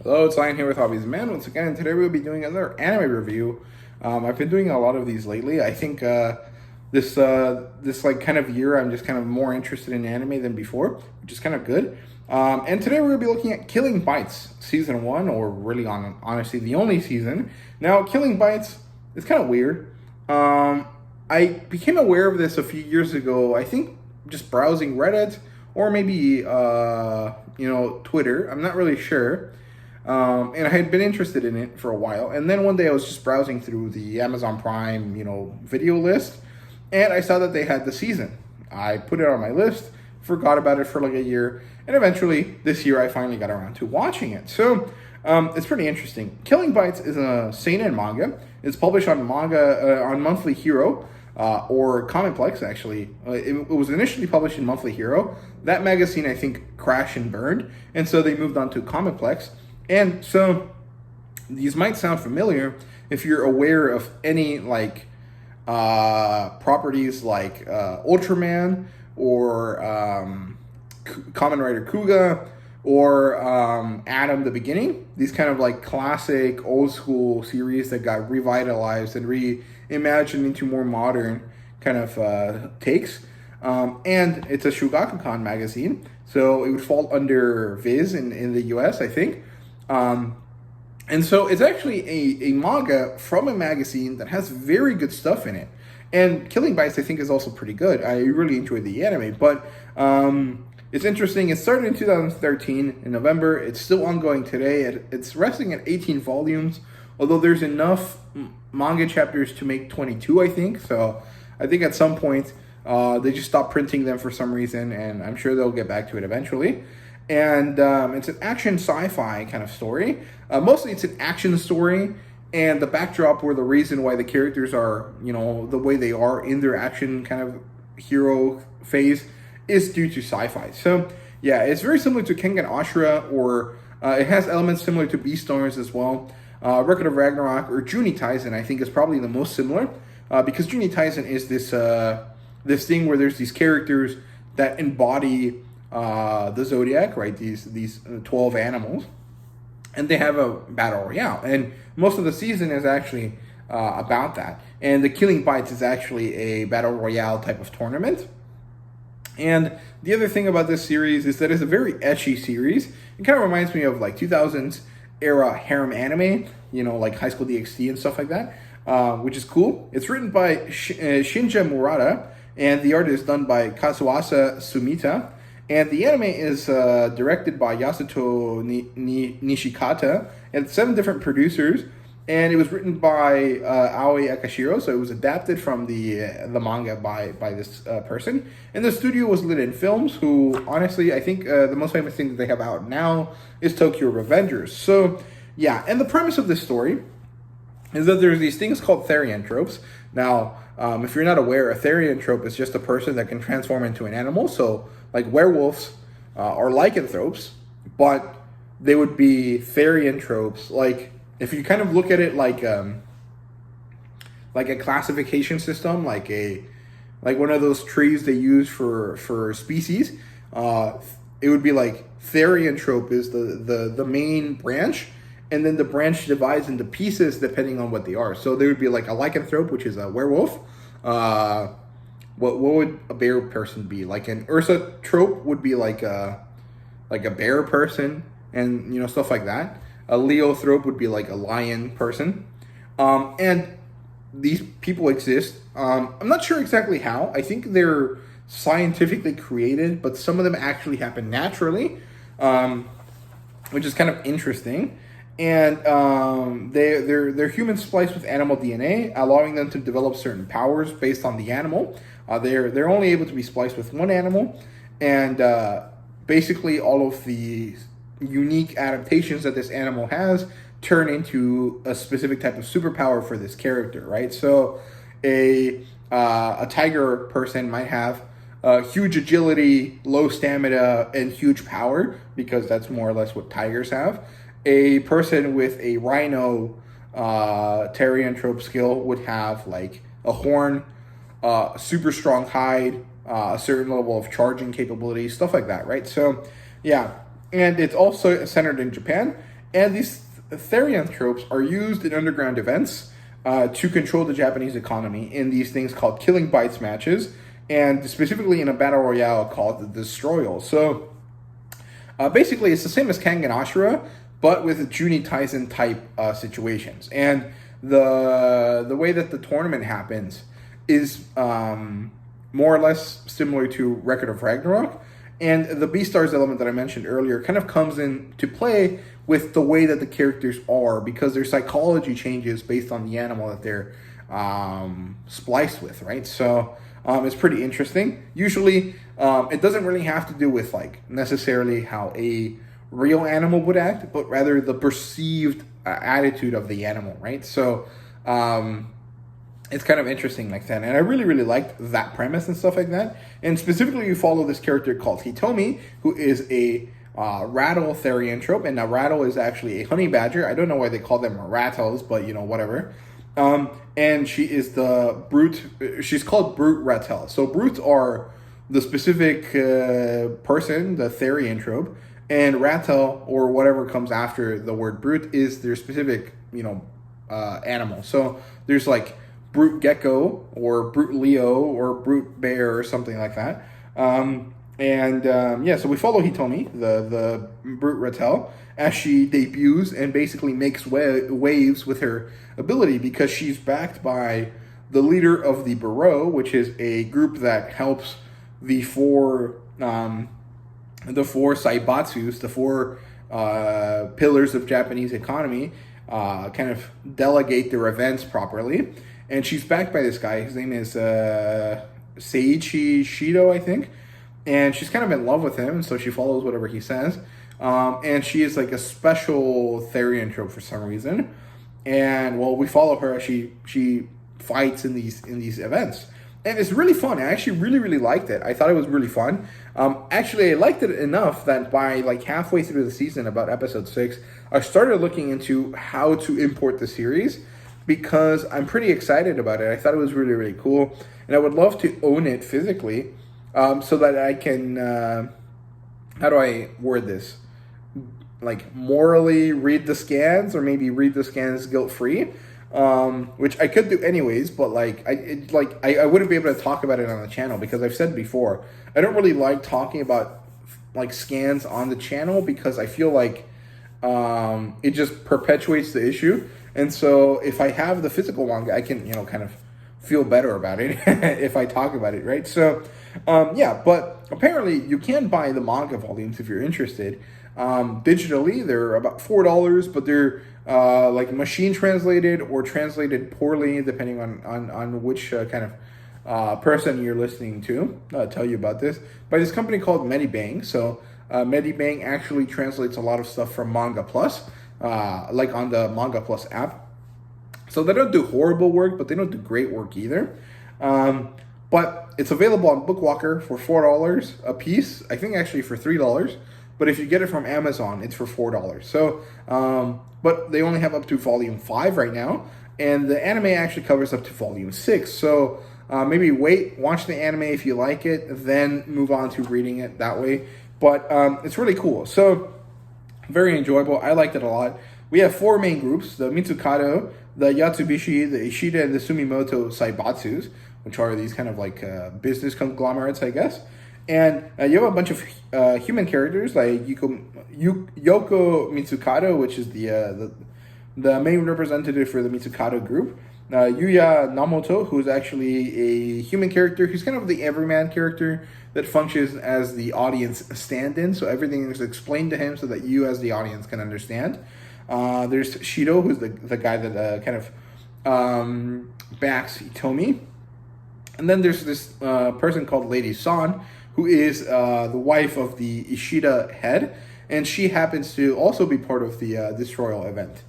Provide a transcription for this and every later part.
Hello, it's Lion here with HobbiesofaMan. Once again, today we'll be doing another anime review. I've been doing a lot of these lately. I think this like kind of year, I'm just kind of more interested in anime than before, which is kind of good. And today we're gonna be looking at Killing Bites season 1, or really honestly the only season. Now, Killing Bites is kind of weird. I became aware of this a few years ago. I think just browsing Reddit or maybe Twitter. I'm not really sure. And I had been interested in it for a while. And then one day I was just browsing through the Amazon Prime, video list, and I saw that they had the season. I put it on my list, forgot about it for like a year, and eventually this year I finally got around to watching it. So it's pretty interesting. Killing Bites is a seinen manga. It's published on on Monthly Hero. Or Comicplex, actually. It was initially published in Monthly Hero. That magazine, I think, crashed and burned, and so they moved on to Comicplex. And so these might sound familiar if you're aware of any properties like Ultraman or Kamen Rider Kuga or Adam the Beginning. These kind of like classic old school series that got revitalized and reimagined into more modern kind of takes. And it's a Shugakukan magazine, so it would fall under Viz in the US, I think. And so it's actually a manga from a magazine that has very good stuff in it. And Killing Bites, I think, is also pretty good. I really enjoyed the anime, but it's interesting. It started in 2013 in November. It's still ongoing today. It's resting at 18 volumes, although there's enough manga chapters to make 22, I think. So I think at some point they just stopped printing them for some reason, and I'm sure they'll get back to it eventually. And it's an action sci-fi kind of story. Mostly it's an action story, and the backdrop or the reason why the characters are, the way they are in their action kind of hero phase is due to sci-fi. So, yeah, it's very similar to Kengan Ashura, or it has elements similar to Beastars as well. Record of Ragnarok or Juni Taisen, I think, is probably the most similar, because Juni Taisen is this thing where there's these characters that embody the zodiac, right? These 12 animals, and they have a battle royale, and most of the season is actually about that. And the Killing Bites is actually a battle royale type of tournament. And the other thing about this series is that it's a very ecchi series. It kind of reminds me of like 2000s era harem anime, like High School DxD and stuff like that, which is cool. It's written by Shinja Murata, and the art is done by Kazuasa Sumita. And the anime is directed by Yasuto Nishikata, and 7 different producers. And it was written by Aoi Akashiro, so it was adapted from the manga by this person. And the studio was Lit In Films, who, honestly, I think the most famous thing that they have out now is Tokyo Revengers. So, yeah, and the premise of this story is that there's these things called therianthropes. Now, if you're not aware, a therianthrope is just a person that can transform into an animal. So, like werewolves are lycanthropes, but they would be therianthropes. Like, if you kind of look at it like a classification system, like one of those trees they use for species, it would be like therianthrope is the main branch, and then the branch divides into pieces depending on what they are. So there would be like a lycanthrope, which is a werewolf. What would a bear person be? Like an Ursa trope would be like a bear person, and stuff like that. A Leothrope would be like a lion person. And these people exist. I'm not sure exactly how. I think they're scientifically created, but some of them actually happen naturally, which is kind of interesting. And they're human spliced with animal DNA, allowing them to develop certain powers based on the animal. They're only able to be spliced with one animal, and basically all of the unique adaptations that this animal has turn into a specific type of superpower for this character, right? So a tiger person might have huge agility, low stamina, and huge power, because that's more or less what tigers have. A person with a rhino therianthrope skill would have like a horn, super strong hide, a certain level of charging capability, stuff like that, right? So, yeah. And it's also centered in Japan. And these therianthropes are used in underground events to control the Japanese economy in these things called killing bites matches, and specifically in a battle royale called the Destroyal. So basically, it's the same as Kangen Ashura, but with Juni Taisen type situations. And the way that the tournament happens is more or less similar to Record of Ragnarok. And the Beastars element that I mentioned earlier kind of comes into play with the way that the characters are, because their psychology changes based on the animal that they're spliced with, right? So it's pretty interesting. Usually, it doesn't really have to do with like necessarily how a real animal would act, but rather the perceived attitude of the animal, right? So it's kind of interesting like that, and I really, really liked that premise and stuff like that. And specifically, you follow this character called Hitomi, who is a rattle therianthrope, and a rattle is actually a honey badger. I don't know why they call them rattles, but you know, whatever. And she is the brute. She's called brute rattle. So brutes are the specific person, the therianthrope, and rattle, or whatever comes after the word brute, is their specific, you know, animal. So there's like brute gecko, or brute leo, or brute bear, or something like that. Yeah, so we follow Hitomi, the brute rattle, as she debuts and basically makes waves with her ability, because she's backed by the leader of the Bureau, which is a group that helps the four saibatsus, the four pillars of Japanese economy, kind of delegate their events properly. And she's backed by this guy. His name is Seiichi Shido, I think. And she's kind of in love with him, so she follows whatever he says. And she is like a special therianthrope for some reason. And well, we follow her as she fights in these events. And it's really fun. I actually really, really liked it. I thought it was really fun. Actually, I liked it enough that by like halfway through the season, about episode 6, I started looking into how to import the series, because I'm pretty excited about it. I thought it was really, really cool. And I would love to own it physically, so that I can, how do I word this? Like morally read the scans, or maybe read the scans guilt-free, which I could do anyways, but like I wouldn't be able to talk about it on the channel, because I've said before, I don't really like talking about like scans on the channel, because I feel like it just perpetuates the issue. And so if I have the physical manga, I can, you know, kind of feel better about it if I talk about it, right? So yeah, but apparently you can buy the manga volumes if you're interested. Digitally, they're about $4, but they're like machine translated or translated poorly, depending on which kind of person you're listening to. I'll tell you about this, by this company called Medibang. So Medibang actually translates a lot of stuff from Manga Plus, like on the Manga Plus app. So they don't do horrible work, but they don't do great work either. But it's available on Bookwalker for $4 a piece. I think actually for $3. But if you get it from Amazon, it's for $4. So, but they only have up to volume 5 right now. And the anime actually covers up to volume 6. So maybe wait, watch the anime if you like it, then move on to reading it that way. But it's really cool. So very enjoyable. I liked it a lot. We have 4 main groups: the Mitsukado, the Yatsubishi, the Ishida, and the Sumimoto Saibatsus, which are these kind of like business conglomerates, I guess. And you have a bunch of human characters like Yoko Mitsukado, which is the main representative for the Mitsukado group. Yuya Namoto, who's actually a human character. He's kind of the everyman character that functions as the audience stand-in. So everything is explained to him so that you as the audience can understand. There's Shido, who's the guy that kind of backs Hitomi. And then there's this person called Lady San, who is the wife of the Ishida head, and she happens to also be part of the Destroyal event.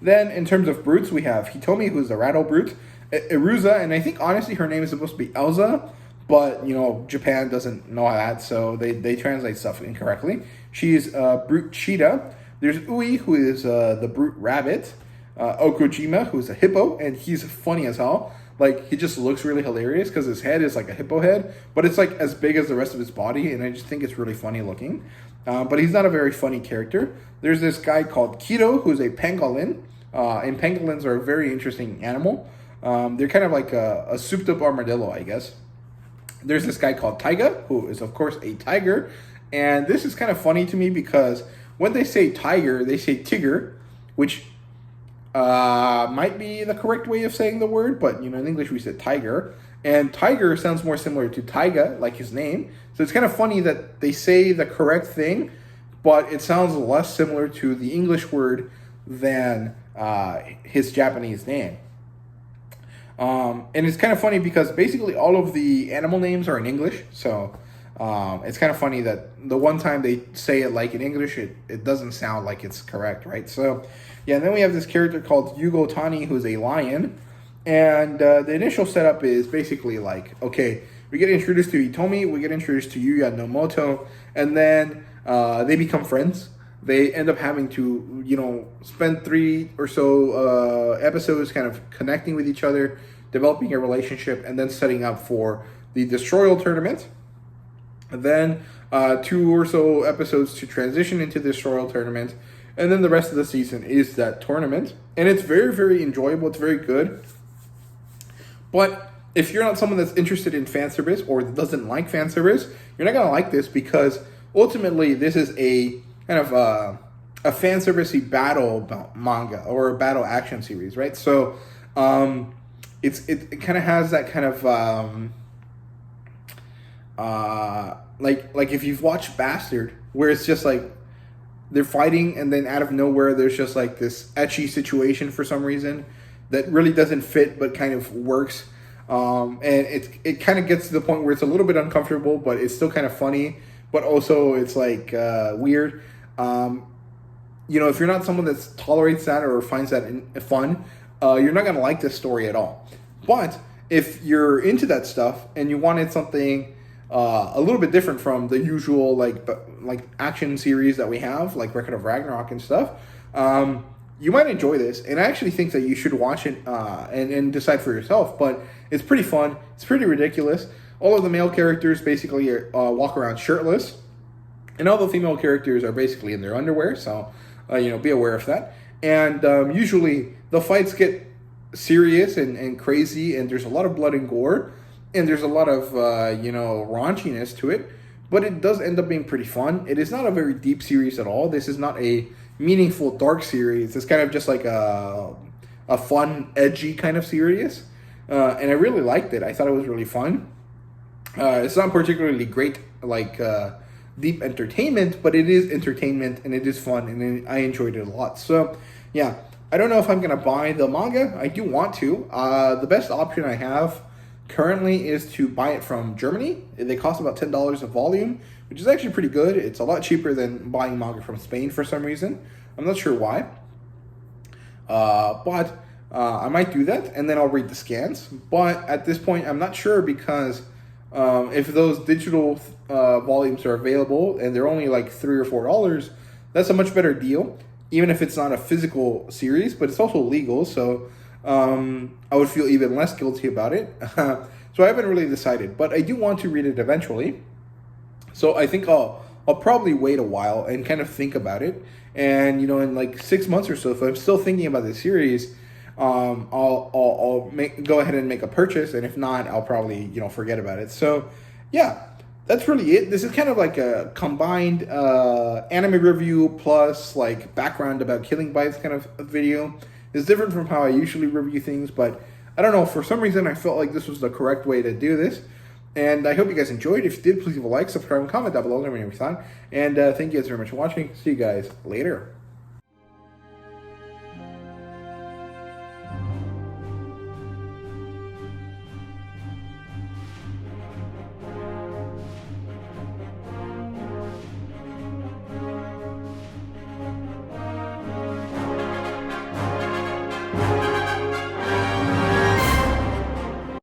Then, in terms of brutes, we have Hitomi, who's the rattle brute, Iruza, and I think honestly her name is supposed to be Elza, but you know, Japan doesn't know that, so they translate stuff incorrectly. She's brute cheetah. There's Ui, who is the brute rabbit, Okojima, who's a hippo, and he's funny as hell. Like, he just looks really hilarious because his head is like a hippo head, but it's like as big as the rest of his body, and I just think it's really funny looking. But he's not a very funny character. There's this guy called Kito, who's a pangolin, and pangolins are a very interesting animal. They're kind of like a souped-up armadillo, I guess. There's this guy called Taiga, who is, of course, a tiger. And this is kind of funny to me because when they say tiger, they say tigger, which might be the correct way of saying the word, but, in English we said tiger. And tiger sounds more similar to Taiga, like his name. So it's kind of funny that they say the correct thing, but it sounds less similar to the English word than his Japanese name. And it's kind of funny because basically all of the animal names are in English. So it's kind of funny that the one time they say it like in English, it doesn't sound like it's correct, right? So, yeah, and then we have this character called Yugo Tani, who's a lion. And the initial setup is basically like, okay, we get introduced to Hitomi, we get introduced to Yuya Nomoto, and then they become friends. They end up having to, spend 3 or so episodes kind of connecting with each other, developing a relationship, and then setting up for the Destroyal tournament. And then 2 or so episodes to transition into the Royale tournament. And then the rest of the season is that tournament. And it's very, very enjoyable. It's very good. But if you're not someone that's interested in fan service or doesn't like fan service, you're not going to like this because ultimately this is a kind of a fan servicey battle manga or a battle action series, right? So it kind of has that kind of like if you've watched Bastard, where it's just like they're fighting and then out of nowhere there's just like this ecchi situation for some reason that really doesn't fit but kind of works. And it kind of gets to the point where it's a little bit uncomfortable, but it's still kind of funny, but also it's like weird. If you're not someone that tolerates that or finds that fun, you're not going to like this story at all. But if you're into that stuff and you wanted something a little bit different from the usual like action series that we have, like Record of Ragnarok and stuff, you might enjoy this. And I actually think that you should watch it and decide for yourself. But it's pretty fun. It's pretty ridiculous. All of the male characters basically walk around shirtless. And all the female characters are basically in their underwear. So, be aware of that. And usually the fights get serious and crazy. And there's a lot of blood and gore. And there's a lot of, raunchiness to it. But it does end up being pretty fun. It is not a very deep series at all. This is not a meaningful dark series. It's kind of just like a fun, edgy kind of series. And I really liked it. I thought it was really fun. It's not particularly great, deep entertainment, but it is entertainment and it is fun. And I enjoyed it a lot. So, yeah. I don't know if I'm going to buy the manga. I do want to. The best option I have currently is to buy it from Germany. They cost about $10 a volume, which is actually pretty good. It's a lot cheaper than buying manga from Spain for some reason. I'm not sure why. But I might do that, and then I'll read the scans. But at this point, I'm not sure because if those digital volumes are available and they're only like $3 or $4, that's a much better deal, even if it's not a physical series, but it's also legal, so I would feel even less guilty about it. So I haven't really decided, but I do want to read it eventually. So I think I'll probably wait a while and kind of think about it. And, in like 6 months or so, if I'm still thinking about this series, I'll go ahead and make a purchase. And if not, I'll probably, forget about it. So, yeah, that's really it. This is kind of like a combined anime review plus like background about Killing Bites kind of video. It's different from how I usually review things, but I don't know. For some reason, I felt like this was the correct way to do this. And I hope you guys enjoyed. If you did, please leave a like, subscribe, and comment down below. Let me know your thought. And thank you guys very much for watching. See you guys later.